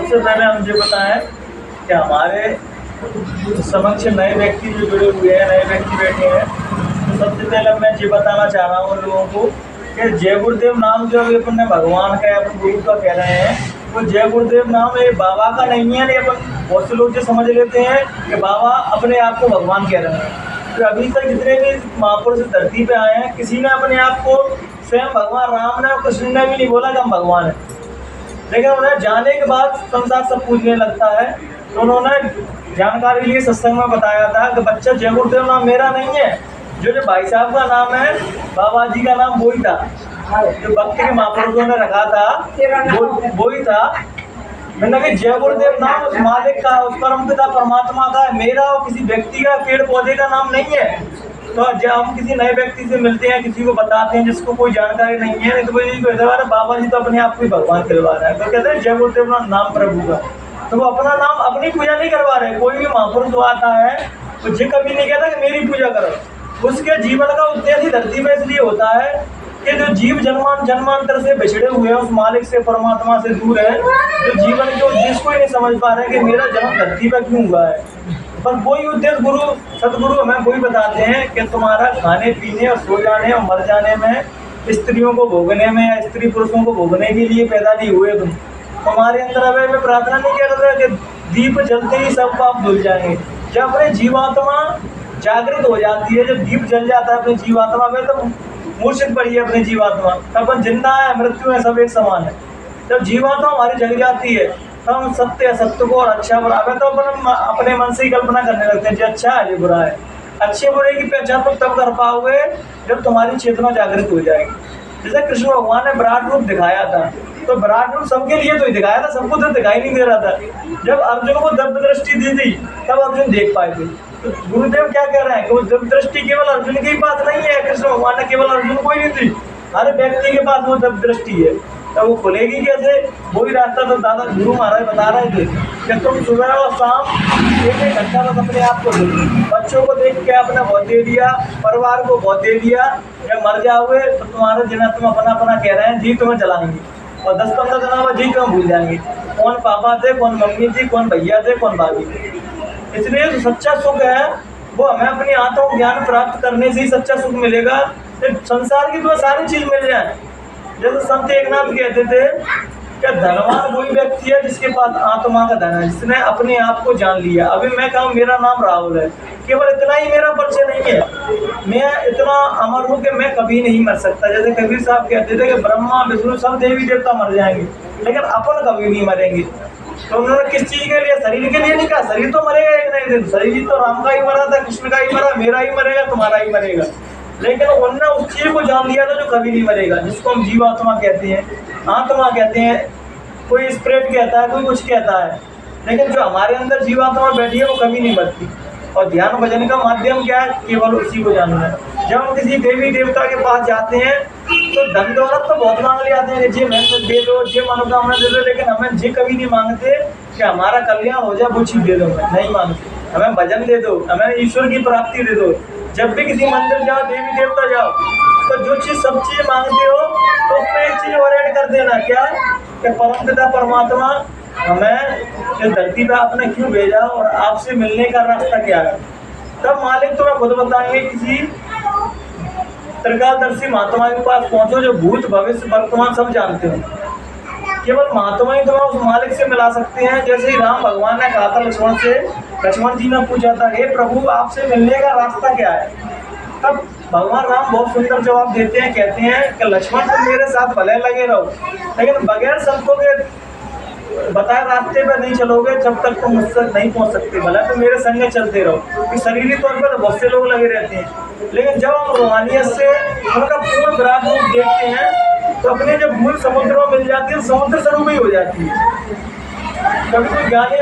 सबसे पहले हम ये बताएं कि हमारे समक्ष नए व्यक्ति जो जुड़े हुए हैं, नए व्यक्ति बैठे हैं, तो सबसे पहले मैं ये बताना चाह रहा हूँ लोगों को कि जय गुरुदेव नाम जो अभी अपन भगवान का अपन गुरु का कह रहे हैं, वो जय गुरुदेव नाम ये बाबा का नहीं है। नहीं, अपन बहुत से लोग जो समझ लेते हैं कि बाबा अपने आप को भगवान कह रहे हैं। तो अभी तक जितने भी महापुरुष धरती पे आए हैं, किसी ने अपने आप को स्वयं भगवान राम ने और कृष्ण ने भी नहीं बोला कि हम भगवान हैं। लेकिन उन्हें जाने के बाद संसार सब पूछने लगता है। तो उन्होंने जानकारी के लिए सत्संग में बताया था कि बच्चा जय गुरुदेव नाम मेरा नहीं है, जो भाई साहब का नाम है, बाबा जी का नाम वही था, जो भक्ति के महापुरुषों ने रखा था वही था। मैंने कहा जय गुरुदेव नाम उस मालिक का, उस परम पिता परमात्मा का है, मेरा और किसी व्यक्ति का, पेड़ पौधे का नाम नहीं है। तो जब हम किसी नए व्यक्ति से मिलते हैं, किसी को बताते हैं जिसको कोई जानकारी नहीं है, तो वही कहते हैं बाबा जी तो अपने आप को ही भगवान करवा रहा है। तो कहते हैं जय गुरुदेव नाम प्रभु का। तो वो अपना नाम अपनी पूजा नहीं करवा रहे। कोई भी महापुरुष आता है तो ये कभी नहीं कहता कि मेरी पूजा करो। उसके जीवन का उद्देश्य धरती में इसलिए होता है कि जो जीव जन्मांतर से बिछड़े हुए हैं, उस मालिक से, परमात्मा से दूर है, जो जीवन के उद्देश्य को ही नहीं समझ पा रहे कि मेरा जन्म धरती पर क्यों हुआ है। पर वही उद्देश्य गुरु सतगुरु हमें वही बताते हैं कि तुम्हारा खाने पीने और सो जाने और मर जाने में, स्त्रियों को भोगने में या स्त्री पुरुषों को भोगने के लिए पैदा नहीं हुए तुम। हमारे अंदर अब मैं प्रार्थना नहीं कर रहा कि दीप जलते ही सब पाप धुल जाएंगे। जब अपनी जीवात्मा जागृत हो जाती है, जब दीप जल जाता है अपनी जीवात्मा में, तो मूर्छित पड़ी है अपनी जीवात्मा, तब जिंदा है मृत्यु है सब एक समान है। जब जीवात्मा हमारी जग जाती है तो हम सत्य असत्य को और अच्छा बुरा है तो अपन अपने मन से ही कल्पना करने लगते हैं जो अच्छा है जो बुरा है। अच्छे बुरे की पहचान तुम तब कर पाओगे जब तुम्हारी चेतना जागृत हो जाएगी। जैसे कृष्ण भगवान ने विराट रूप दिखाया था, तो विराट रूप सबके लिए तो ही दिखाया था, सबको तो दिखाई नहीं दे रहा था। जब अर्जुन को दिव्य दृष्टि दी थी तब अर्जुन देख पाए थे। तो गुरुदेव क्या कह रहे हैं कि वो दिव्य दृष्टि केवल अर्जुन की पास नहीं है। कृष्ण भगवान ने केवल अर्जुन को ही नहीं दी, हर व्यक्ति के पास वो दिव्य दृष्टि है। तो वो खुलेगी कैसे? वही रास्ता तो दादा गुरु महाराज बता रहे थे कि तुम सुबह और शाम एक घंटा बस अपने आप को दो। बच्चों को देख के आपने बहुत दे दिया, परिवार को बहुत दे दिया। जब मर जाओगे तो तुम्हारे जिन्हें तुम अपना अपना कह रहे हैं जी तुम्हें जलाएंगे, और 10-15 दिन बाद जी तुम्हें भूल जाएंगे कौन पापा थे, कौन मम्मी थी, कौन भैया थे, कौन भाभी थे। इसलिए जो सच्चा सुख है वो हमें अपनी आत्म ज्ञान प्राप्त करने से ही सच्चा सुख मिलेगा। संसार की तो सारी चीज मिल जाए। जैसे संत एकनाथ कहते थे कि धनवान वही व्यक्ति है जिसके पास आत्मा का धन है, जिसने अपने आप को जान लिया। अभी मैं कहूँ मेरा नाम राहुल है, केवल इतना ही मेरा परिचय नहीं है, मैं इतना अमर हूँ कि मैं कभी नहीं मर सकता। जैसे कबीर साहब कहते थे कि ब्रह्मा विष्णु सब देवी देवता मर जाएंगे लेकिन अपन कभी नहीं मरेंगे। तो उन्होंने किस चीज के लिए? शरीर के लिए नहीं कहा, शरीर तो मरेगा एक नहीं दिन। शरीर तो राम का ही मरा था, कृष्ण का ही मरा, मेरा ही मरेगा, तुम्हारा ही मरेगा। लेकिन उन्होंने उस चीज को जान लिया था जो कभी नहीं मरेगा, जिसको हम जीवात्मा कहते हैं, आत्मा कहते हैं, कोई स्पिरिट कहता है, कोई कुछ कहता है। लेकिन जो हमारे अंदर जीवात्मा बैठी है वो कभी नहीं मरती। और ध्यान भजन का माध्यम क्या है? केवल उसी को जानना है। जब हम किसी देवी देवता के पास जाते हैं तो धन दौलत तो बहुत मांग ले आते हैं, जे मेहनत दे दो, जे मनोकामना दे दो, लेकिन हमें जे कभी नहीं मांगते कि हमारा कल्याण हो जाए, वो चीज दे दो। नहीं मांगते। हमें भजन दे दो, हमें ईश्वर की प्राप्ति दे दो। जब भी किसी मंदिर जाओ, देवी देवता जाओ, तो जो चीज सब चीज मांगते हो तो उसमें एक चीज और ऐड कर देना, क्या कि परम पिता परमात्मा हमें इस धरती पे आपने क्यों भेजा और आपसे मिलने का रास्ता क्या है। तब मालिक तुम्हें खुद बताएंगे। किसी त्रिकालदर्शी महात्मा के पास पहुंचो जो भूत भविष्य वर्तमान सब जानते हो। केवल महात्मा ही तुम्हें उस मालिक से मिला सकते हैं। जैसे ही राम भगवान ने कहा था लक्ष्मण से, लक्ष्मण जी ने पूछा था हे प्रभु आपसे मिलने का रास्ता क्या है? तब भगवान राम बहुत सुंदर जवाब देते हैं, कहते हैं कि लक्ष्मण तुम मेरे साथ भले लगे रहो, लेकिन बगैर संतों के बताए रास्ते पर नहीं चलोगे जब तक तुम मुझसे नहीं पहुंच सकते। भला तो मेरे संग चलते रहो, क्योंकि शरीरी तौर पर बहुत से लोग लगे रहते हैं, लेकिन जब हम रूहानियत से उनका पूर्ण विराट रूप देखते हैं तो अपने जब मूल समुद्र में मिल जाती है, समुद्र स्वरूप ही हो जाती है। कभी कोई ज्ञानी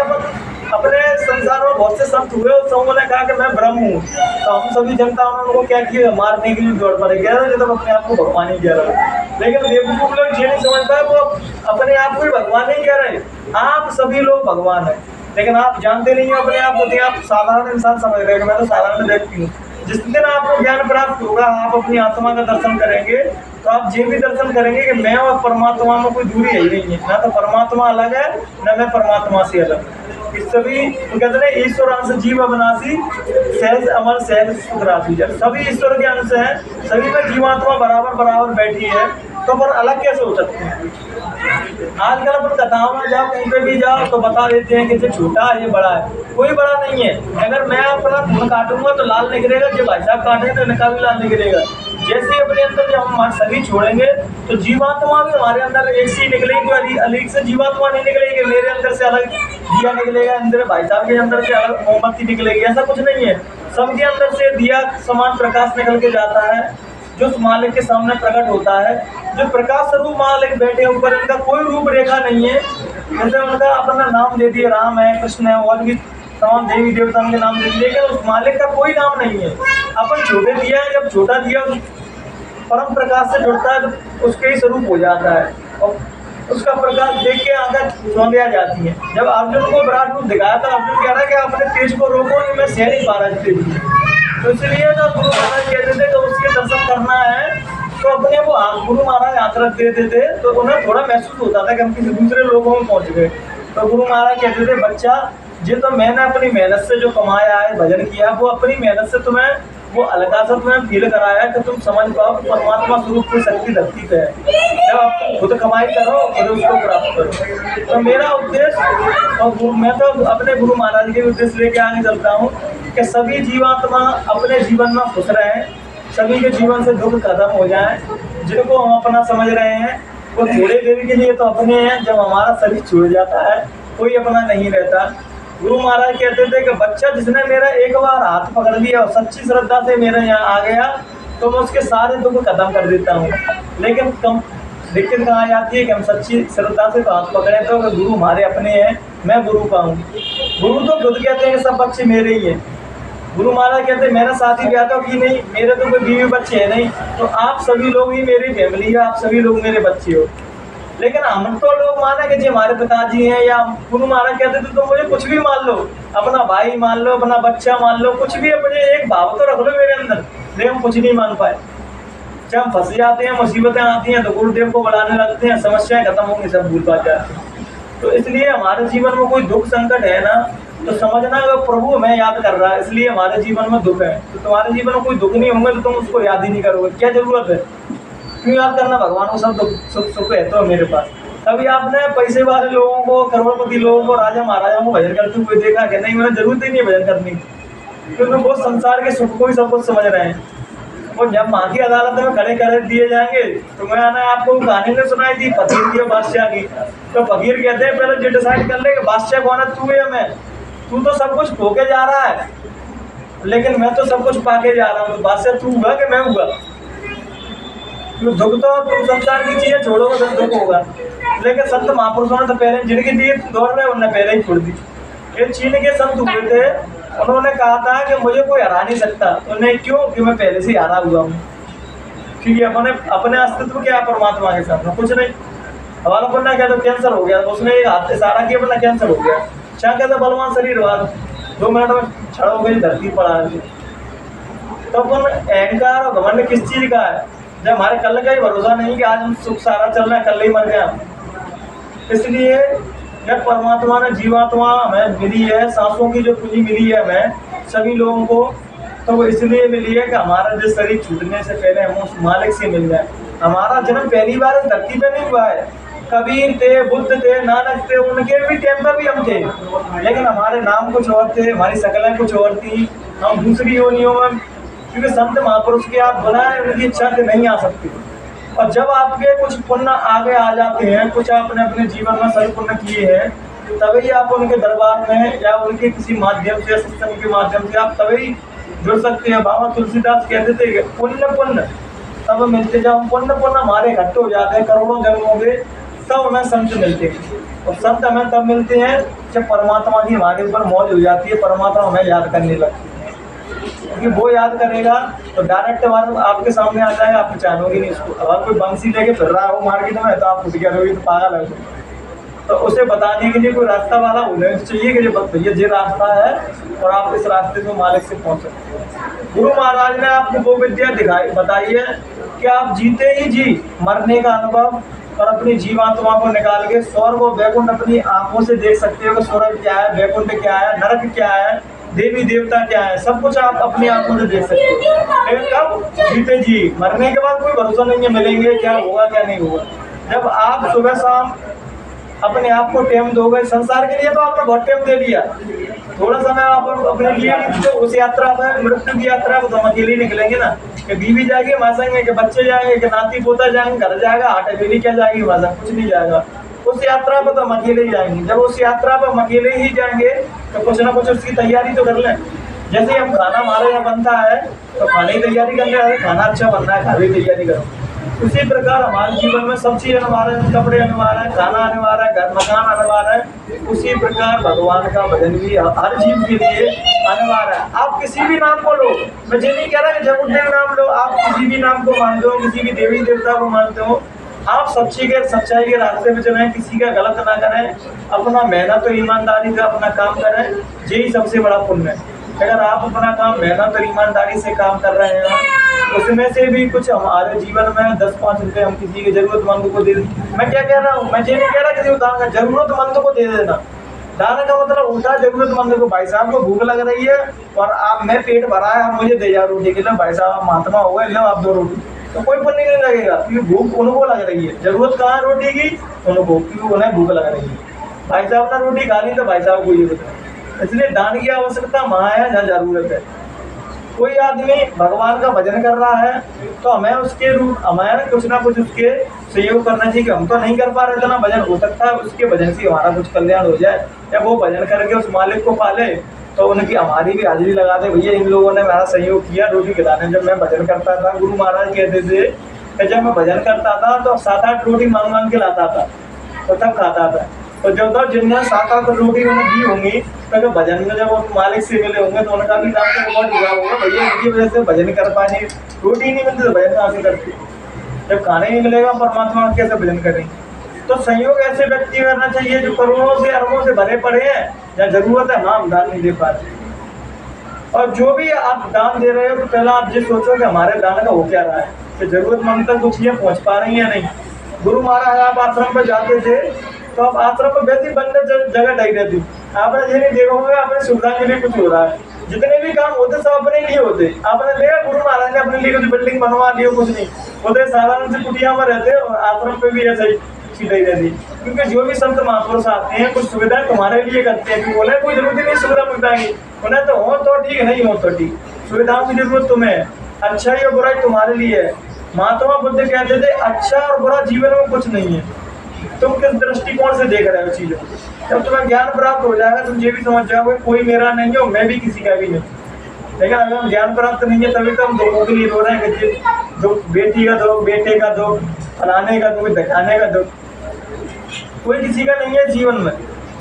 अपने संसार में बहुत से संत हुए, उस समूह ने कहा कि मैं ब्रह्म हूँ, तो हम सभी जनता उनको क्या किया? मारने के लिए दौड़ पड़े, कह रहे जब अपने आप को भगवान ही कह रहा है। लेकिन बेवकूफ लोग ये नहीं समझ पाए, वो अपने आप को ही भगवान नहीं कह रहे। आप सभी लोग भगवान है, लेकिन आप जानते नहीं हो अपने आप को। आप साधारण इंसान समझ रहे हैं, मैं तो साधारण व्यक्ति हूँ। जिस दिन आपको ज्ञान प्राप्त होगा, आप अपनी आत्मा का दर्शन करेंगे, तो आप ये भी दर्शन करेंगे कि मैं और परमात्मा में कोई दूरी है ही नहीं है, ना तो परमात्मा अलग है न मैं परमात्मा से अलग। इस सभी तो कहते हैं ईश्वरांश जीव अविनाशी सहज अमर सहज सुख राशि। जब सभी ईश्वर के अंश हैं, सभी में जीवात्मा बराबर बराबर बैठी है, तो पर अलग कैसे हो सकते हैं? आजकल अपन कथाओं में जाओ, कहीं पे भी जाओ तो बता देते हैं कि ये छोटा है ये बड़ा है। कोई बड़ा नहीं है। अगर मैं अपना खून काटूंगा तो लाल निकलेगा, जो भाई साहब काटेंगे तो इनका भी लाल निकलेगा। जैसे अपने अंदर जब हम हमारे शरीर छोड़ेंगे तो जीवात्मा भी हमारे अंदर एक सी निकलेगी, कोई अलग से जीवात्मा नहीं निकलेगी। मेरे अंदर से अलग दिया निकलेगा, अंदर भाई साहब के अंदर से अलग मोमबत्ती निकलेगी, ऐसा कुछ नहीं है। सबके अंदर से दिया समान प्रकाश निकल के जाता है, जो उस मालिक के सामने प्रकट होता है। जो प्रकाश स्वरूप मालिक बैठे ऊपर, इनका कोई रूप रेखा नहीं है। जैसे उनका अपना नाम दे दिए, राम है, कृष्ण है, और भी तमाम देवी देवताओं के नाम दे दिए, लेकिन उस मालिक का कोई नाम नहीं है। अपन छोटे दिया है, जब छोटा दिया परम प्रकाश से जुड़ता है तो उसके ही स्वरूप हो जाता है, और उसका प्रकाश देख के आंखें सौंधिया जाती है। जब अर्जुन को विराट रूप दिखाया था, अर्जुन कह रहा है कि अपने तेज को रोको, नहीं मैं सह नहीं पा रहा तेज। तो इसलिए तो गुरु महाराज कहते थे कि उसके दर्शन करना है तो अपने वो गुरु महाराज हाथ रख देते थे, तो उन्हें थोड़ा महसूस होता था कि हम किसी दूसरे लोगों में पहुंच गए। तो गुरु महाराज कहते थे, बच्चा जी तो मैंने अपनी मेहनत से जो कमाया है, भजन किया, वो अपनी मेहनत से तुम्हें वो अलका से तुम्हें फील कराया कि तुम समझ पाओ परमात्मा स्वरूप की शक्ति धरती पे है। जब आप खुद कमाई करो खुद उसको प्राप्त करो। तो मेरा उद्देश्य, और मैं तो अपने गुरु महाराज के उद्देश्य लेके आगे चलता हूँ कि सभी जीवात्मा अपने जीवन में खुश रहें, सभी के जीवन से दुख खत्म हो जाए। जिनको हम अपना समझ रहे हैं वो थोड़ी देर के लिए तो अपने हैं, जब हमारा शरीर छूट जाता है कोई अपना नहीं रहता। गुरु महाराज कहते थे कि बच्चा जिसने मेरा एक बार हाथ पकड़ लिया और सच्ची श्रद्धा से मेरे यहाँ आ गया तो मैं उसके सारे दुख खत्म कर देता हूँ। लेकिन कम दिक्कत कहाँ जाती है कि हम सच्ची श्रद्धा से हाथ पकड़े तो गुरु हमारे अपने हैं, मैं गुरु का हूँ। गुरु तो खुद कहते हैं कि सब बच्चे मेरे ही हैं। गुरु महाराज कहते हैं मेरा शादी ब्याह तो की नहीं, मेरे तो कोई बीवी बच्चे है नहीं, तो आप सभी लोग ही मेरी फैमिली है, आप सभी लोग मेरे बच्चे हो। लेकिन हम तो लोग माने कि जी हमारे पिताजी हैं, या गुरु महाराज कहते थे तो मुझे कुछ भी मान लो, अपना भाई मान लो, अपना बच्चा मान लो, कुछ भी अपने एक भाव तो रख लो मेरे अंदर। लेकिन हम कुछ नहीं मान पाए। जब हम फंस जाते हैं, मुसीबतें आती हैं तो गुरुदेव को बुलाने लगते हैं, समस्याएं खत्म होंगी, सब भूल पा जाते हैं। तो इसलिए हमारे जीवन में कोई दुख संकट है ना तो समझना वो प्रभु हमें याद कर रहा है, इसलिए हमारे जीवन में दुख है। तो तुम्हारे जीवन में कोई दुख नहीं होंगे तो तुम उसको याद ही नहीं करोगे, क्या जरूरत है? क्यों याद करना? भगवान को सब सुख सुख है तो मेरे पास। कभी आपने पैसे वाले लोगों को, करोड़पति लोगों को, राजा महाराजाओं को भजन करते हुए देखा कि नहीं? मैंने जरूरत ही नहीं है भजन करनी, क्योंकि वो संसार के सुख को ही सब कुछ समझ रहे हैं। और जब माँ की अदालत में खड़े कर दिए जाएंगे तो मैंने आपको कहानी ने सुनाई थी फकीर की और बादशाह की। तो फकीर कहते हैं पहले जो डिसाइड कर ले कि बादशाह कौन है, तू या मैं? तू तो सब कुछ खो के जा रहा है, लेकिन मैं तो सब कुछ पा के जा रहा हूँ। तो बादशाह तू हुआ कि मैं हुआ? दुख तो तुम संसार की चीजें छोड़ोगे तो दुख होगा, लेकिन संत महापुरुषों ने तो पहले जिंदगी दी, दौड़ रहे उन्होंने पहले ही छोड़ दी। ये चीन के संत हुए थे, उन्होंने कहा था कि मुझे कोई हरा नहीं सकता। उन्हें क्यों? कि मैं पहले से हारा हुआ हूँ। क्योंकि अपने अस्तित्व क्या परमात्मा के सामने कुछ नहीं। हवाला पन्ना क्या तो कैंसर हो गया, उसने एक हाथ इशारा किया अपना कैंसर हो गया। क्या कहते बलवान शरीर वाला 2 मिनट में छड़ हो गई, धरती पर आ गई। तो अपन अहंकार और घमंड किस चीज का है? जब हमारे कल का ही भरोसा नहीं कि आज हम सुख सारा चल रहा है, कल ही मर गया। इसलिए जब परमात्मा ने जीवात्मा हमें मिली है, सांसों की जो पूंजी मिली है हमें सभी लोगों को, तो वो इसलिए मिली है कि हमारा जो शरीर छूटने से पहले हम उस मालिक से मिल जाए। हमारा जन्म पहली बार इस धरती पे नहीं हुआ है। कबीर थे, बुद्ध थे, नानक थे, उनके भी टाइम पर भी हम थे, लेकिन हमारे नाम कुछ और थे, हमारी शक्लें कुछ और थी, हम दूसरी योनियों में। क्योंकि संत महापुरुष की आप बनाए उनकी इच्छा से नहीं आ सकती। और जब आपके कुछ पुण्य आगे आ जाते हैं, कुछ आपने अपने जीवन में सही पुण्य किए हैं, तभी आप उनके दरबार में या उनके किसी माध्यम से, सत्संग के माध्यम से आप तभी जुड़ सकते हैं। बाबा तुलसीदास कहते थे पुण्य तब मिलते, जब हम पुण्य हमारे इकट्ठे हो जाते हैं करोड़ों जन्मों के, तब हमें संत मिलते हैं। और संत हमें तब मिलते हैं जब परमात्मा की हमारे ऊपर मौज हो जाती है, परमात्मा हमें याद करने लगती है। क्योंकि वो याद करेगा तो डायरेक्ट आपके सामने आ जाएगा, आप पहचानोगे नहीं उसको। अगर कोई बंसी लेके फिर रहा हो मार्केट में तो आप उठ गया तो पागल है। तो उसे बताने के लिए कोई रास्ता वाला होना चाहिए कि भैया ये रास्ता है और आप इस रास्ते से मालिक से पहुंच सकते हैं। गुरु महाराज ने आपको वो विद्या दिखाई बताई है कि आप जीते ही जी मरने का अनुभव और अपनी जीवात्मा को निकाल के स्वर्ग और वैकुंठ अपनी आंखों से देख सकते हो कि स्वर्ग क्या है, वैकुंठ क्या है, नरक क्या है, देवी देवता क्या है, सब कुछ आप अपनी आंखों से देख सकते हो। लेकिन कब? जीते जी। मरने के बाद कोई भरोसा नहीं है मिलेंगे क्या होगा क्या नहीं होगा। जब आप सुबह शाम अपने आप को टाइम दोगे, संसार के लिए तो आपने बहुत टाइम दे दिया, थोड़ा समय आप अपने लिए तो उस यात्रा पर, मृत्यु की यात्रा को तो हम अकेले निकलेंगे ना, कि बीवी जाएगी वहां संग, कि बच्चे जाएंगे, कि नाती पोता जाएंगे, घर जाएगा, हाट अकेली क्या जाएगी वहां संग, कुछ नहीं जाएगा। उस यात्रा पर तो हम अकेले ही जाएंगे। जब उस यात्रा पर हम अकेले ही जाएंगे तो कुछ ना कुछ उसकी तैयारी तो कर लें। जैसे ही हम खाना हमारे यहाँ बनता है तो खाने की तैयारी कर ले, खाना अच्छा बनना है, खाने की तैयारी करो। उसी प्रकार हमारे जीवन में सब चीज अनिवार्य है, कपड़े अनिवार्य है, खाना अनिवार्य है, घर मकान अनिवार्य है। उसी प्रकार भगवान का भजन भी हर जीव के लिए अनिवार्य है। आप किसी भी नाम को लो, मैं ये नहीं कह रहा कि जगुदेव नाम लो, आप किसी भी नाम को मानते हो, किसी भी देवी देवता को मानते हो, आप सच्चाई के रास्ते में चलें, किसी का गलत ना करें, अपना मेहनत और ईमानदारी से अपना काम करें, यही सबसे बड़ा पुण्य है। अगर आप अपना काम मेहनत और ईमानदारी से काम कर रहे हैं, उसमें से भी कुछ हमारे जीवन में 10-5 रुपए हम किसी के जरूरतमंद को दे दें। मैं क्या कह रहा हूँ, मैं ये नहीं कह रहा किसी को दान का, जरूरतमंद को दे देना। दान का मतलब होता है जरूरतमंद को, भाई साहब को भूख लग रही है और आप, मैं पेट भरा है, आप मुझे दे जाओ रोटी के लिए, भाई साहब महात्मा हो गए, लो आप 2 रोटी, तो कोई पुण्य नहीं लगेगा, क्योंकि भूख उनको लग रही है। जरूरत कहाँ है रोटी की? उनको, क्योंकि उन्हें भूख लग रही है। भाई साहब ने रोटी खा ली तो भाई साहब को ये बताए। इसलिए दान की आवश्यकता वहाँ है जहाँ जरूरत है। कोई आदमी भगवान का भजन कर रहा है तो हमें उसके रूप, हमें कुछ ना कुछ उसके सहयोग करना चाहिए कि हम तो नहीं कर पा रहे इतना भजन, हो सकता है उसके भजन से हमारा कुछ कल्याण हो जाए, या वो भजन करके उस मालिक को पाले तो उनकी हमारी भी हाजिरी लगा दे, भैया इन लोगों ने मेरा सहयोग किया रोटी खिलाने। जब मैं भजन करता था, गुरु महाराज कहते थे कि जब मैं भजन करता था तो 7-8 रोटी मांग मांग के लाता था तो तब खाता था। तो जब तक जिनने 7-8 रोटी उन्हें दी होंगी तो भजन में जब वो मालिक से मिले होंगे तो उनका भी काम तो बहुत जुड़ा होगा, भैया इनकी वजह से भजन कर पाए, रोटी नहीं मिलती तो भजन कहाँ से करते। जब खाने नहीं मिलेगा परमात्मा कैसे भजन करेंगे। तो संयोग ऐसे व्यक्ति करना चाहिए जो करोड़ों से अरबों से भरे पड़े हैं, या जरूरत है हाँ हम दान नहीं दे पा रहे। और जो भी आप दान दे रहे हो तो पहला आप ये सोचो कि हमारे दान का हो क्या रहा है, कि जरूरतमंद तक कुछ चीजें पहुंच पा रही है नहीं। गुरु महाराज आप आश्रम पर जाते थे तो आप आश्रम में वैसी बंदर जगह ढक रहती, आपने ये नहीं देखा होगा अपनी सुविधा के लिए कुछ हो रहा है। जितने भी काम होते सब अपने लिए होते। आपने देखा गुरु महाराज ने अपने लिए कुछ बिल्डिंग बनवा दी हो, कुछ नहीं होते, साधारण से कुटिया में रहते और आश्रम पे भी ऐसा ही सीधा ही रहती। क्योंकि जो भी संत महापुरुष आते हैं कुछ सुविधाएं तुम्हारे लिए करते हैं, क्योंकि उन्हें कोई जरूरत नहीं सुविधा मिलता है, उन्हें तो हो तो ठीक, नहीं हो तो ठीक, सुविधाओं की जरूरत तुम्हें, अच्छाई और बुराई तुम्हारे लिए है। महात्मा बुद्ध कहते थे अच्छा और बुरा जीवन में कुछ नहीं है, तुम किस दृष्टिकोण से देख रहे हो चीजों को। जब तुम्हें ज्ञान प्राप्त हो जाएगा तुम ये भी समझ जाओगे कोई मेरा नहीं है, मैं भी किसी का भी नहीं। लेकिन अगर हम ज्ञान प्राप्त नहीं है तभी तो हम दुखों के लिए रो रहे हैं कि जो बेटी का दुख, बेटे का दुख, फलाने का दुख, दिखाने का दुख, कोई किसी का नहीं है जीवन में।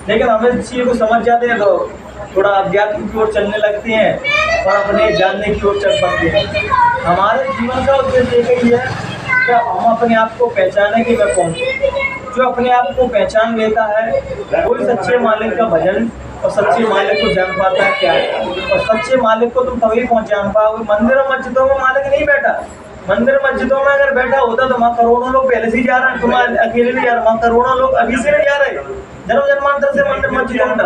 लेकिन हमें इस चीज को समझ जाते हैं तो थोड़ा अध्यात्म की ओर चलने लगते हैं और अपने जानने की ओर चल पड़ते हैं। हमारे जीवन का उद्देश्य एक ही है कि हम अपने आप को पहचाने कि मैं कौन। जो अपने आप को पहचान लेता है वही सच्चे मालिक का भजन और सच्चे मालिक को जान पाता है क्या है। और सच्चे मालिक को तुम तभी जान पाओगे। मंदिर और मस्जिदों में मालिक नहीं बैठा, मंदिर मस्जिदों में अगर बैठा होता तो वहाँ करोड़ों लोग पहले से ही जा रहे हैं, तुम अकेले नहीं जा रहे, वहाँ करोड़ों लोग अभी से नहीं जा रहे, जन्म जन्मांतर से मंदिर मस्जिदों में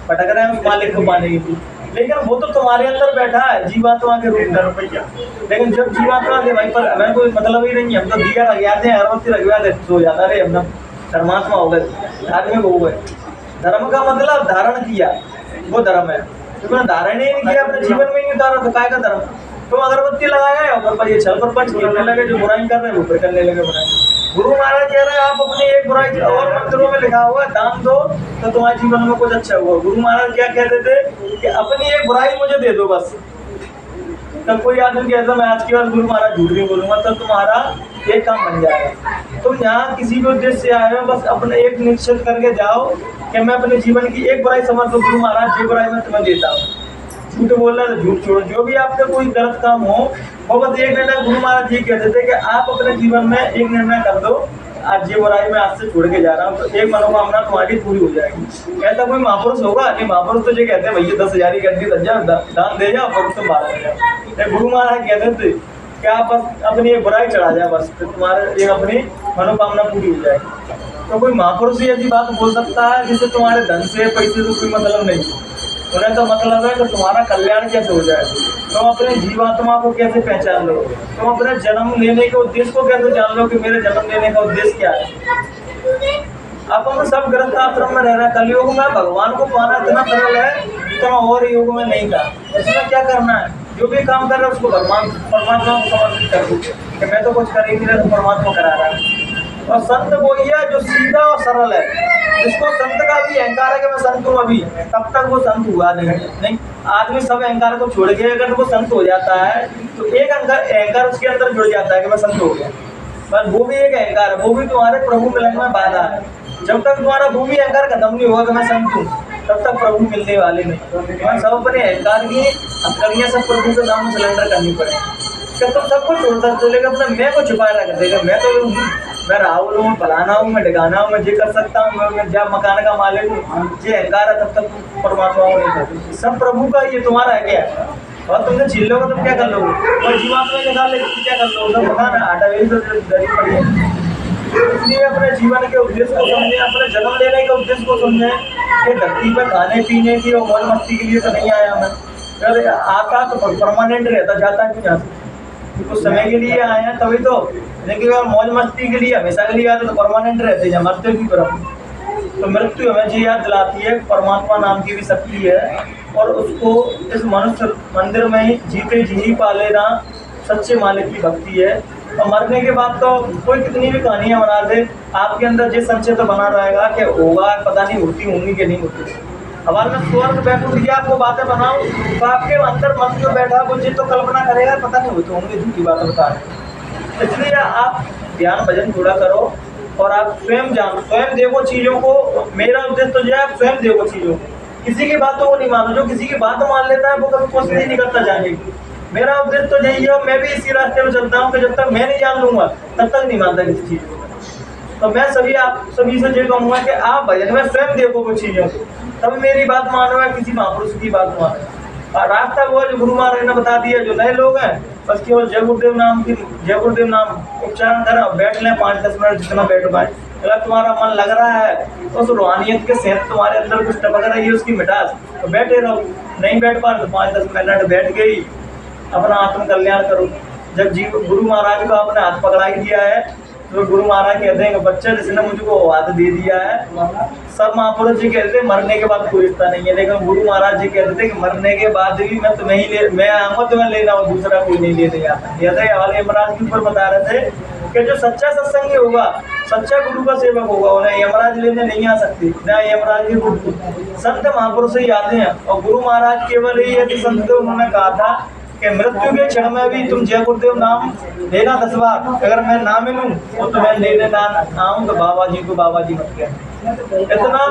भटक रहे हैं उस मालिक को पाने के लिए। लेकिन वो तो तुम्हारे अंदर बैठा है जीवात्मा के रूप में रुपया। लेकिन जब जीवात्मा के भाई पर हमें कोई मतलब ही नहीं है, हम तो दिया रख जाते हैं, अरबत्ती रख जाते सो जाता रहे, हम धर्मात्मा हो गए, धार्मिक हो गए। धर्म का मतलब धारण किया, वो धर्म है। तुमने धारण ही नहीं किया, अपने जीवन में ही उतारा तो काय का धर्म। तुम अगरबत्ती लगाया है ऊपर पर ये छल पर पंच करने लगे, जो बुराई कर रहे हैं वो फिर करने लगे बुराई। गुरु महाराज कह रहे हैं आप अपनी एक बुराई, और मंत्रों में लिखा हुआ दान दो तो तुम्हारे जीवन में कुछ अच्छा हुआ। गुरु महाराज क्या कहते थे कि अपनी एक बुराई मुझे दे दो बस। तब कोई आदमी कहता मैं आज के बाद गुरु महाराज झूठ नहीं बोलूंगा, तब तुम्हारा एक काम बन जाएगा। तुम यहाँ किसी भी उद्देश्य से आए हो, बस अपने एक निश्चित करके जाओ कि मैं अपने जीवन की एक बुराई समझ दो, गुरु महाराज ये बुराई मैं तुम्हें देता हूँ। झूठ बोलना तो झूठ छोड़ो, जो भी आपका कोई गलत काम हो वो बस एक निर्णय। गुरु महाराज ये कहते थे कि आप अपने जीवन में एक निर्णय कर दो, आज ये बुराई मैं आज से छोड़ के जा रहा हूँ, तो एक मनोकामना तुम्हारी पूरी हो जाएगी। ऐसा कोई महापुरुष होगा नहीं, महापुरुष तो ये कहते हैं भैया 10,000 ही कर दी, दान दे जाओ और तुम बाहर आ जाओ। गुरु महाराज कहते थे क्या बस अपनी एक बुराई चढ़ा जाए, बस तो तुम्हारे ये अपनी मनोकामना पूरी हो जाए। तो कोई महापुरुष ऐसी बात बोल सकता है जिससे तुम्हारे धन से पैसे से कोई मतलब नहीं, उन्हें तो मतलब है कि तुम्हारा कल्याण कैसे हो जाए, तुम अपने जीवात्मा को कैसे पहचान लो, तुम अपने जन्म लेने के उद्देश्य को कैसे जान लो कि मेरे जन्म लेने का उद्देश्य क्या है। अब हम सब गृहस्थ आश्रम में रह रहे हैं, कलयुग में भगवान को पाना इतना सरल है जितना और युग में नहीं था। इसमें क्या करना है, जो भी काम कर रहे हैं उसको भगवान परमात्मा को समर्पित कर दीजिए कि मैं तो कुछ कर ही नहीं रहा, तो परमात्मा करा रहा है। और संत वही है जो सीधा और सरल है, जिसको संत का भी अहंकार है कि मैं संत हूँ अभी, तब तक वो संत हुआ नहीं। आदमी सब अहंकार को छोड़ के अगर वो संत हो जाता है तो एक अहंकार उसके अंदर जुड़ जाता है कि मैं संत हो गया, बस वो भी एक अहंकार है, वो भी तुम्हारे प्रभु मिलन में बाधा है। जब तक तुम्हारा वो भी अहंकार खत्म नहीं होगा कि मैं संत हूँ, तब तक प्रभु मिलने वाले नहीं। तुम्हें सब अपने अहंकार की हथकड़ियाँ सब प्रभु के सामने सिलेंडर करनी पड़ेगी। क्या तुम सबको छोड़ सकते हो, लेकिन अपने मैं को छुपाए रख देगा, मैं तो मैं राहुल हूँ, फलाना हूँ, मैं ढिकाना हूँ, मैं ये कर सकता हूँ, मैं जब मकान का मालिक हूँ, ये अहंकार है, तब तक परमात्मा को नहीं करते। सब प्रभु का, ये तुम्हारा है क्या? और तुमने छीन लोगे तुम क्या कर लोगे, और जीवात्मा के साथ लेकर क्या कर लोगे, तो मकान आटा वेली तो गरीब पड़ी है। इसलिए अपने जीवन के उद्देश्य को समझे, अपने जन्म लेने के उद्देश्य को समझे कि धरती पर खाने पीने की और मौज मस्ती के लिए तो नहीं आया मैं, अगर आता तो परमानेंट रहता, जाता क्यों यहाँ से, कुछ समय के लिए आए हैं तभी तो, लेकिन अगर मौज मस्ती के लिए हमेशा के लिए आते तो परमानेंट रहते हैं, मरते की तरफ। तो मृत्यु हमें ये याद दिलाती है परमात्मा नाम की भी शक्ति है, और उसको इस मनुष्य मंदिर में ही जीते जी पाले ना सच्चे मालिक की भक्ति है। और मरने के बाद तो कोई कितनी भी कहानियां बना दे, आपके अंदर ये संशय तो बना रहेगा कि होगा, पता नहीं होती होंगी कि नहीं होती। हमारे में स्वर्ग बैठू दिया आपको बातें बनाऊं तो आपके अंदर मन में बैठा वो जी तो कल्पना करेगा, पता नहीं होते होंगे, झूठी बातें बता रहे। इसलिए आप ध्यान भजन थोड़ा करो और आप स्वयं जानो, स्वयं देखो चीज़ों को। मेरा उद्देश्य तो जो है आप स्वयं देखो चीज़ों को, किसी की बातों को नहीं मानो। जो किसी की बात मान लेता है वो कभी कोशिश नहीं करता जाने की। मेरा उद्देश्य तो यही है, मैं भी इसी रास्ते में चलता हूँ कि जब तक मैं नहीं जान लूंगा तब तक नहीं मानता किसी चीज़ को। तो मैं आप सभी से ये कहूँगा कि आप भजन में स्वयं देखो वो चीज़ों को, तब मेरी बात मानो है, किसी महापुरुष की बात मानो। और रास्ता वो जो गुरु महाराज ने बता दिया, जो नए लोग हैं बस केवल जय गुरुदेव नाम उच्चारण करें और बैठ लें 5-10 मिनट जितना बैठ पाए। अगर तुम्हारा मन लग रहा है तो उस रूहानियत के सेहत तुम्हारे अंदर कुछ टपक रही है, उसकी मिठास, तो बैठे रहो। नहीं बैठ पा तो 5-10 मिनट बैठ गई, अपना आत्म कल्याण करो। जब गुरु महाराज को आपने हाथ पकड़ा दिया है तो गुरु महाराज कहते हैं कि बच्चा जिसने मुझको हाथ दे दिया है, सब महापुरुष जी कहते थे मरने के बाद कोई रिश्ता नहीं है, लेकिन गुरु महाराज जी कहते थे कि मरने के बाद भी मैं तुम्हें ही मैं आऊँगा तुम्हें लेना, और दूसरा कोई नहीं लेने आता। ये वाले यमराज के ऊपर बता रहे थे कि जो सच्चा सत्संगी होगा, सच्चा गुरु का सेवक होगा, उन्हें यमराज लेने नहीं आ सकती, न यमराज के गुरु संत महापुरुष ही आते हैं। और गुरु महाराज केवल ही यदि संत उन्होंने कहा था कि मृत्यु के क्षण में भी तुम जय गुरुदेव नाम लेना 10 बार, अगर मैं ना मिलूं तो तुम्हें लेने ना आऊँ तो बाबा जी को बाबा जी मत कहना। इतना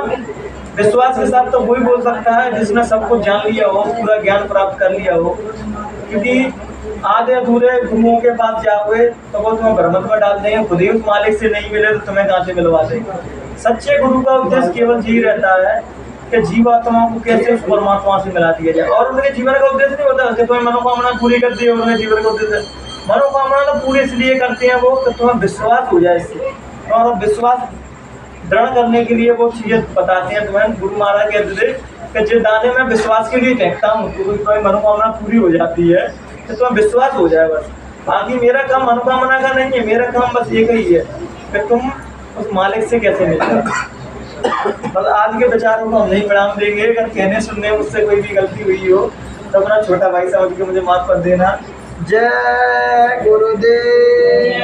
विश्वास के साथ तो वही बोल सकता है जिसने सब कुछ जान लिया हो, पूरा ज्ञान प्राप्त कर लिया हो। क्योंकि आधे अधूरे गुरुओं के पास जाओगे तो वो तुम्हें भ्रमत में डाल देंगे, खुद ही उस मालिक से नहीं मिले तो तुम्हें कहाँ से मिलवा देंगे। सच्चे गुरु का उद्देश्य केवल यही रहता है कि जीवात्मा को कैसे उस परमात्मा से मिला दिया जाए। और उनके जीवन का उद्देश्य नहीं होता कि तुम्हें मनोकामना पूरी कर दी है, उनके जीवन का उद्देश्य मनोकामना तो पूरी इसलिए करते हैं वो कि तुम्हें विश्वास हो जाए इससे, और विश्वास दृढ़ करने के लिए वो चीज़ें बताते हैं तुम्हें। गुरु महाराज कहते थे कि जो दाने में विश्वास के लिए फेंकता हूँ तो तुम्हारी मनोकामना पूरी हो जाती है, तो तुम्हें विश्वास हो जाए बस। बाकी मेरा काम मनोकामना का नहीं है, मेरा काम बस एक ही है कि तुम उस मालिक से कैसे मिल जाए। बस आज के विचारों को हम नहीं विराम देंगे। अगर कहने सुनने मुझसे कोई भी गलती हुई हो तो अपना छोटा भाई समझ के मुझे माफ कर देना। जय गुरुदेव।